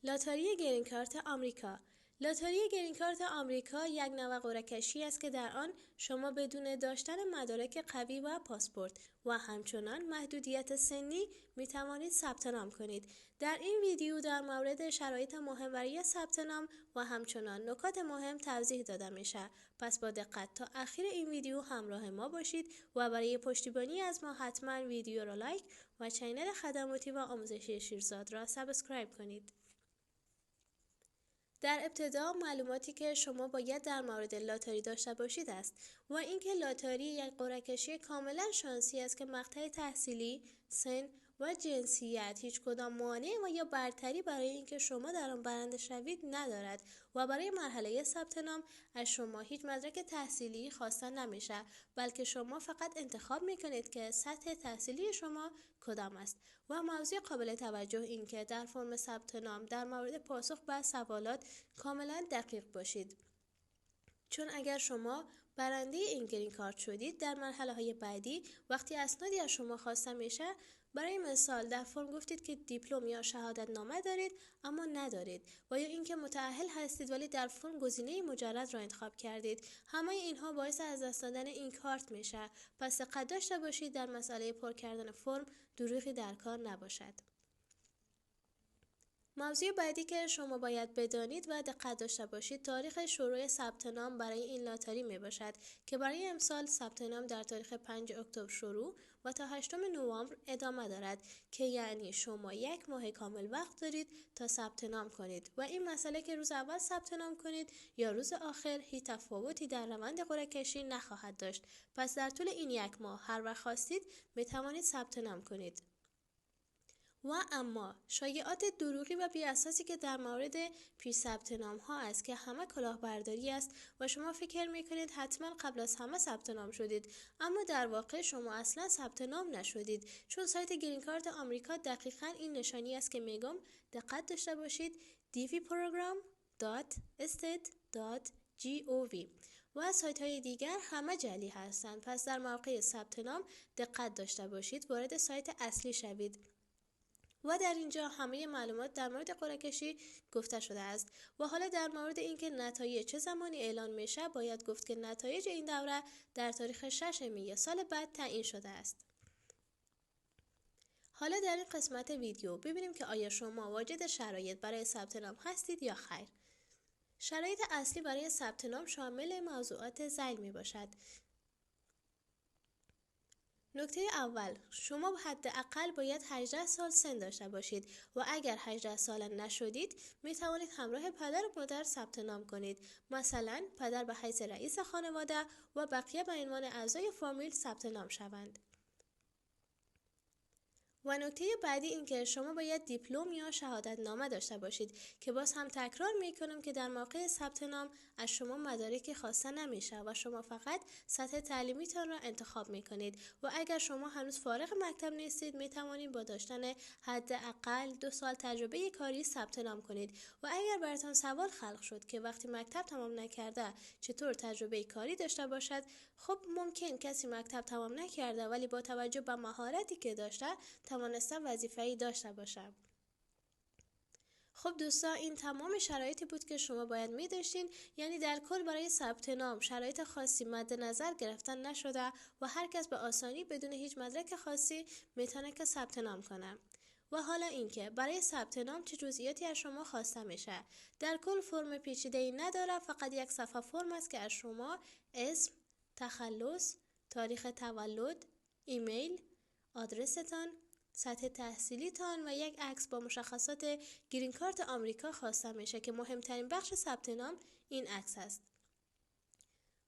لاتاری گرین کارت آمریکا. لاتاری گرین کارت آمریکا یک نوع قرعه کشی است که در آن شما بدون داشتن مدارک قوی و پاسپورت و همچنان محدودیت سنی می توانید ثبت نام کنید. در این ویدیو در مورد شرایط مهم برای ثبت نام و همچنان نکات مهم توضیح داده میشه. پس با دقت تا آخر این ویدیو همراه ما باشید و برای پشتیبانی از ما حتما ویدیو را لایک و کانال خدماتی و آموزشی شیرزاد را سابسکرایب کنید. در ابتدا معلوماتی که شما باید در مورد لاتاری داشته باشید است و اینکه لاتاری یک قرعه کشی کاملا شانسی است که مقطع تحصیلی، سن و جنسیت هیچ کدام مانع و یا برتری برای اینکه شما در آن برنده شوید ندارد و برای مرحله ثبت نام از شما هیچ مدرک تحصیلی خواسته نمیشه، بلکه شما فقط انتخاب میکنید که سطح تحصیلی شما کدام است. و موضوع قابل توجه این که در فرم ثبت نام در مورد پاسخ به سوالات کاملا دقیق باشید، چون اگر شما برنده این گرین کارت شدید در مرحله های بعدی وقتی اسنادی از شما خواسته میشه، برای مثال در فرم گفتید که دیپلم یا شهادت نامه دارید اما ندارید، و یا اینکه متأهل هستید ولی در فرم گزینه مجرد را انتخاب کردید، همه اینها باعث از دست دادن این کارت میشه. پس دقت داشته باشید در مسئله پر کردن فرم دروغی در کار نباشد. موضوع بعدی که شما باید بدانید و دقت داشته باشید تاریخ شروع ثبت نام برای این لاتاری می باشد که برای امسال ثبت نام در تاریخ 5 اکتبر شروع و تا 8 نوامبر ادامه دارد، که یعنی شما یک ماه کامل وقت دارید تا ثبت نام کنید و این مسئله که روز اول ثبت نام کنید یا روز آخر هیچ تفاوتی در روند قرعه کشی نخواهد داشت. پس در طول این یک ماه هر وقت خواستید می توانید ثبت نام کنید. و اما شایعات دروغی و بی اساسی که در مورد پیش ثبت نام ها است که همه کلاهبرداری است و شما فکر میکنید حتما قبل از همه ثبت نام شدید، اما در واقع شما اصلا ثبت نام نشدید، چون سایت گرین کارت آمریکا دقیقاً این نشانی است که میگم دقت داشته باشید: dvprogram.state.gov و سایت های دیگر همه جعلی هستند. پس در موقع ثبت نام دقت داشته باشید، وارد سایت اصلی شوید و در اینجا همه معلومات در مورد قرعه کشی گفته شده است. و حالا در مورد اینکه نتایج چه زمانی اعلان میشه، باید گفت که نتایج این دوره در تاریخ 6 می سال بعد تعیین شده است. حالا در این قسمت ویدیو ببینیم که آیا شما واجد شرایط برای ثبت نام هستید یا خیر. شرایط اصلی برای ثبت نام شامل موضوعات ذیل می باشد. نکته اول، شما حداقل باید 18 سال سن داشته باشید و اگر 18 ساله نشدید می توانید همراه پدر و مادر ثبت نام کنید. مثلا پدر به حیث رئیس خانواده و بقیه به عنوان اعضای فامیل ثبت نام شوند. و نکته بعدی این که شما باید دیپلم یا شهادت نامه داشته باشید که باز هم تکرار میکنم که در موقع ثبت نام از شما مدارکی خواسته نمیشه و شما فقط سطح تعلیمیتان را انتخاب میکنید. و اگر شما هنوز فارغ مکتب نیستید می توانید با داشتن حداقل 2 سال تجربه کاری ثبت نام کنید. و اگر براتون سوال خلق شد که وقتی مکتب تمام نکرده چطور تجربه کاری داشته باشد، خب ممکن کسی مکتب تمام نکرده ولی با توجه به مهارتی که داشته توانسته وظیفه‌ای داشته باشم. خب دوستا، این تمام شرایطی بود که شما باید می داشتین، یعنی در کل برای ثبت نام شرایط خاصی مد نظر گرفتن نشده و هر کس به آسانی بدون هیچ مدرک خاصی میتونه که ثبت نام کنه. و حالا اینکه برای ثبت نام چه جزئیاتی از شما خواسته میشه. در کل فرم پیچیده‌ای نداره، فقط یک صفحه فرم است که از شما اسم، تخلص، تاریخ تولد، ایمیل، آدرستان، سطح تحصیلیتان و یک عکس با مشخصات گرین کارت آمریکا خواسته میشه که مهمترین بخش ثبت نام این عکس است.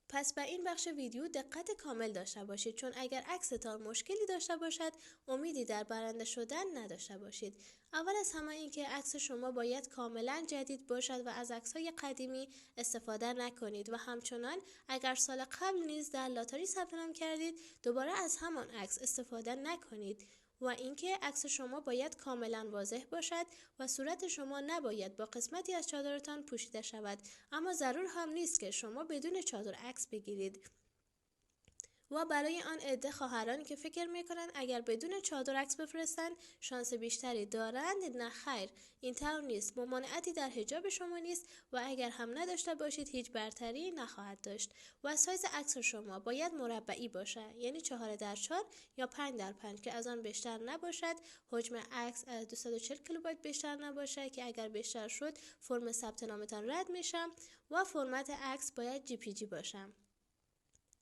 پس به این بخش ویدیو دقت کامل داشته باشید، چون اگر عکستان مشکلی داشته باشد امیدی در برنده شدن نداشته باشید. اول از همه این که عکس شما باید کاملا جدید باشد و از عکس‌های قدیمی استفاده نکنید و همچنان اگر سال قبل نیز در لاتاری ثبت نام کردید دوباره از همان عکس استفاده نکنید. و اینکه عکس شما باید کاملا واضح باشد و صورت شما نباید با قسمتی از چادرتان پوشیده شود، اما ضرور هم نیست که شما بدون چادر عکس بگیرید. و برای آن عده خواهرانی که فکر میکنن اگر بدون چادر عکس بفرستن شانس بیشتری دارند، نه خیر، این طور نیست. ممانعتی در حجاب شما نیست و اگر هم نداشته باشید هیچ برتری نخواهد داشت. و سایز عکس شما باید مربعی باشه، یعنی 4x4 یا 5x5 که از آن بیشتر نباشد. حجم عکس از 240 کیلوبایت بیشتر نباشه که اگر بیشتر شد فرم ثبت نامتان رد میشه. و فرمت عکس باید جی پی جی باشه.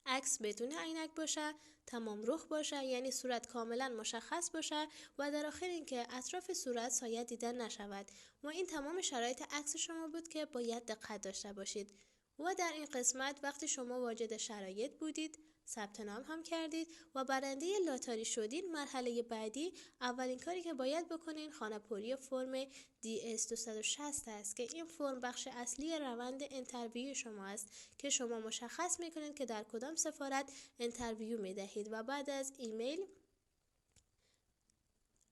عکس بدون عینک باشه، تمام رخ باشه، یعنی صورت کاملا مشخص باشه و در آخر اینکه اطراف صورت سایه دیده نشود. و این تمام شرایط عکس شما بود که باید دقت داشته باشید. و در این قسمت وقتی شما واجد شرایط بودید، ثبت نام هم کردید و برنده لاتاری شدین، مرحله بعدی اولین کاری که باید بکنین خانه‌پری فرم DS260 است که این فرم بخش اصلی روند انترویو شما است که شما مشخص میکنید که در کدام سفارت انترویو میدهید و بعد از ایمیل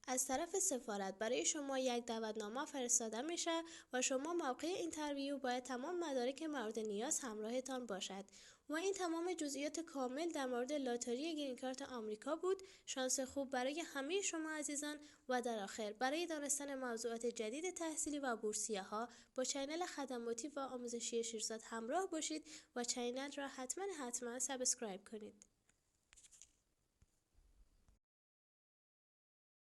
از طرف سفارت برای شما یک دعوتنامه فرستاده میشه و شما موقع اینترویو باید تمام مدارک مورد نیاز همراهتان باشد. و این تمام جزئیات کامل در مورد لاتاری گرین کارت آمریکا بود. شانس خوب برای همه شما عزیزان. و در آخر برای دانستن موضوعات جدید تحصیلی و بورسیه ها با چینل خدماتی و آموزشی شیرزاد همراه باشید و چینل را حتما سابسکرایب کنید.